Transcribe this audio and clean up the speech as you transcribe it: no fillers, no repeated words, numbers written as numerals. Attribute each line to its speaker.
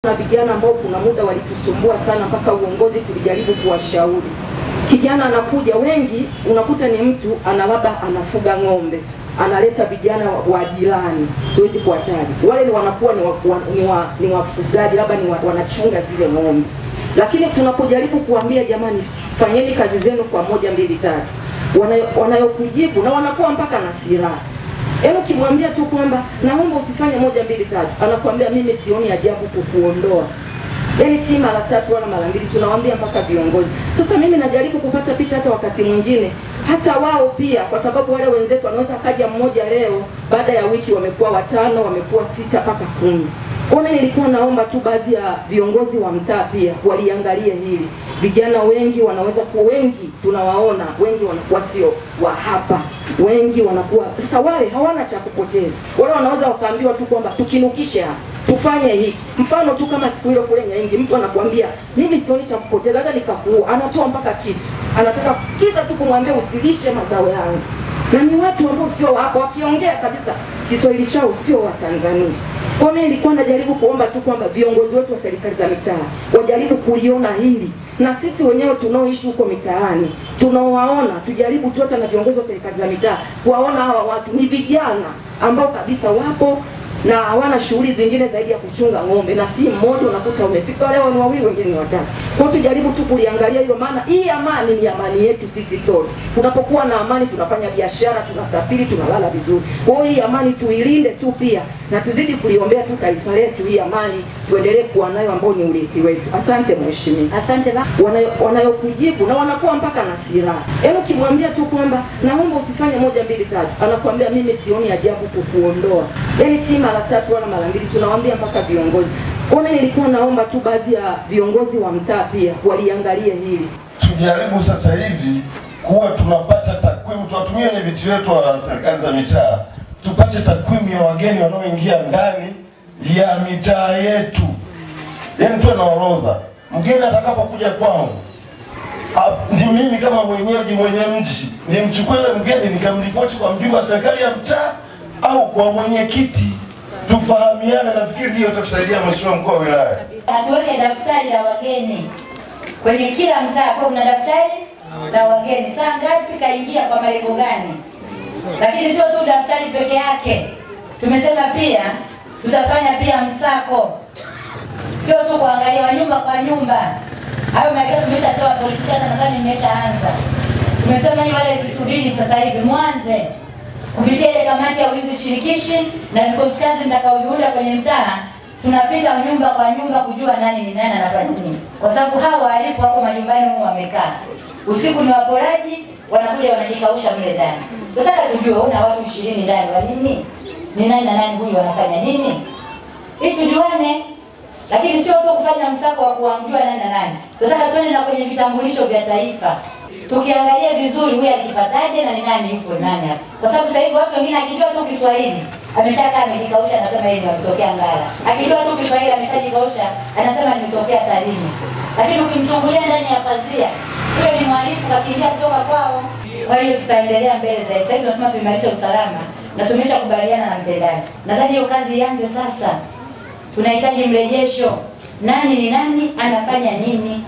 Speaker 1: Na vijana ambao kuna muda walitusumbua sana mpaka uongozi tulijaribu kuwashauri. Kijana anakuja, wengi unakuta ni mtu labda anafuga ng'ombe, analeta vijana wa jirani, siwezi kuwataja. Wale ni wanakuwa ni wafugaji, labda ni wanachunga zile ng'ombe. Lakini tunapojaribu kuambia jamani, fanyeni kazi zenu kwa 1 2 3, wanayokujibu na wanakuwa mpaka na silaha. Yaani ukimwambia tu kwamba naomba usifanye 1 2 3, anakuambia mimi sioni ajabu kukuondoa. Yaani si mara 3 wala mara 2, tunawaambia mpaka viongozi. Sasa mimi najaribu kupata picha hata wakati mwingine hata wao pia, kwa sababu wale wenzetu wanaweza kaja mmoja leo, baada ya wiki wamekuwa 5, wamekuwa 6 mpaka 10. Kwa nini nilikuwa naomba tu baadhi ya viongozi wa mtaa pia waliangalie hili. Vijana wengi wanaweza kuwa, wengi tunawaona, wengi wanakuwa sio wa hapa. Wengi wanakuwa, sasa wale hawana cha kupoteza. Wale wanaweza wakaambiwa tu kwamba tukinukishe hapa, tufanye hiki. Mfano tu kama siku ile kule Nyaingi, mtu anakuambia mimi sioni cha kupoteza, sasa nikakuua. Anatoa mpaka kisu. Anataka kisa tu kumwambia usilishe mazao yangu. Na ni watu ambao sio hapo, wakiongea kabisa Kiswahili chao sio wa Tanzania. Kwa mimi nilikuwa najaribu kuomba tu kwamba viongozi wetu wa serikali za mitaa wajaribu kuliona hili, na sisi wenyewe tunaoishi huko mitaani tunaowaona, tujaribu tu hata na viongozi wa serikali za mitaa kuwaona hawa watu ni vijana ambao kabisa wapo na hawana shughuli zingine zaidi ya kuchunga ng'ombe, na si mmoja unakuta umefika leo ni 2 wengine ni 5. Kwa hiyo tujaribu tu kuliangalia hilo, maana hii amani ni amani yetu sisi sote. Tunapokuwa na amani tunafanya biashara, tunasafiri, tunalala vizuri. Kwa hiyo hii amani tuilinde tu pia, na tuzidi kuliombea tu taifa letu, hii amani tuendelee kuwa nayo, ambao ni urithi wetu. Asante mheshimiwa.
Speaker 2: Asante baba.
Speaker 1: Wanayokujibu na wanakuwa mpaka na silaha. Yaani ukimwambia tu kwamba naomba usifanye 1 2 3, anakuambia mimi sioni ajabu kukuondoa. Yaani si mara 3 wala mara 2, tunawaambia mpaka viongozi. Kwa nini nilikuwa naomba tu baadhi ya viongozi wa mtaa pia waliangalie hili.
Speaker 3: Tujaribu sasa hivi kuwa tunapata takwimu, tuwatumie wenye viti wetu wa serikali za mitaa, tupate takwimu ya wageni wanaoingia ndani ya mitaa yetu. Yaani tuwe na orodha. Mgeni atakapokuja kwangu, ndio mimi kama mwenyeji mwenye mji nimchukue yule mgeni nikamripoti kwa mjumbe wa serikali ya mtaa au kwa mwenyekiti, tufahamiane. Nafikiri hiyo itatusaidia mheshimiwa mkuu wa wilaya.
Speaker 2: Atuweke daftari la wageni kwenye kila mtaa, kwa kuna daftari la wageni, saa ngapi kaingia kwa malengo gani. Lakini sio tu daftari peke yake, tumesema pia tutafanya pia msako, sio tu kuangalia wa nyumba kwa nyumba. Hayo magari tumeshatoa, polisi hata nadhani imeshaanza. Tumesema ni wale sisubiri sasa hivi, mwanze kupitia ile kamati ya ulinzi shirikishi na vikosi kazi mtakaoviunda kwenye mtaa. Tunapita nyumba kwa nyumba kujua nani ni nani anafanya nini, kwa sababu hawa wahalifu wako majumbani huko wamekaa. Usiku ni waporaji, wanakuja wanajikausha mle ndani. Tunataka tujue una watu 20 ndani wa nini? Ni nani na nani huyu wanafanya nini? Ili tujuane. Lakini sio tu kufanya msako wa kuamjua nani na nani. Tunataka tuone na kwenye vitambulisho vya taifa. Tukiangalia vizuri huyu akipataje na ni nani yupo nani hapa. Kwa sababu sasa hivi watu wengine akijua tu Kiswahili ameshakaa amejikausha, anasema yeye ametokea Ngara. Akijua tu Kiswahili ameshajikausha, anasema nimetokea Tarime. Lakini ukimchungulia ndani ya pazia, yule ni mhalifu kakimbia kutoka kwao. Kwa hiyo tutaendelea mbele zaidi. Sasa hivi tunasema tuimarishe usalama na tumeshakubaliana na mtendaji. Nadhani hiyo kazi ianze sasa. Tunahitaji mrejesho. Nani ni nani, anafanya nini?